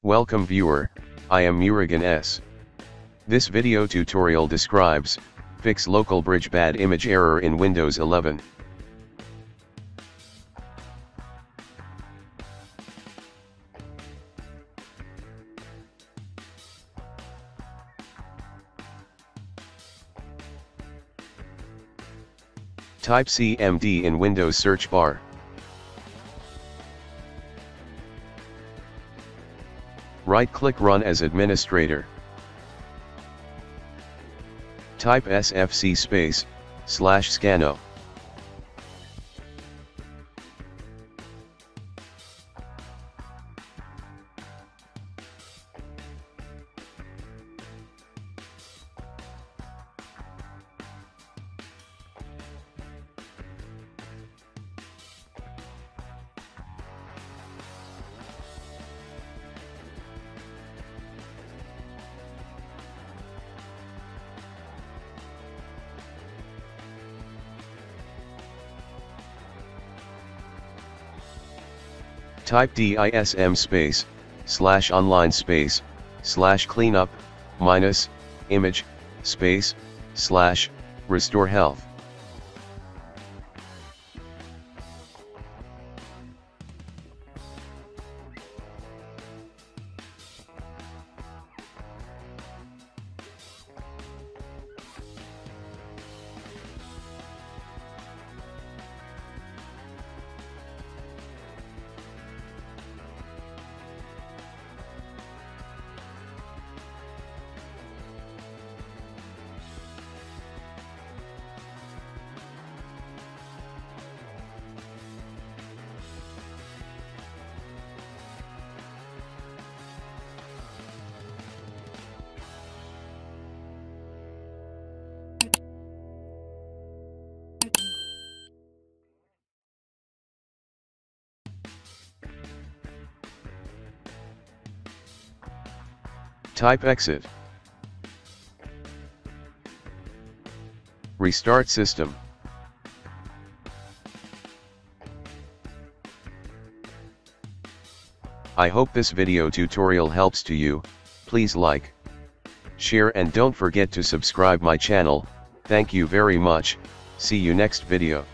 Welcome viewer, I am Murugan S. This video tutorial describes, fix LocalBridge-Bad image error in Windows 11. Type CMD in Windows search bar. Right-click Run as administrator. Type sfc/scano. Type dism/online/cleanup-image/restore health. Type exit. Restart system. I hope this video tutorial helps to you. Please like, share and don't forget to subscribe my channel. Thank you very much. See you next video.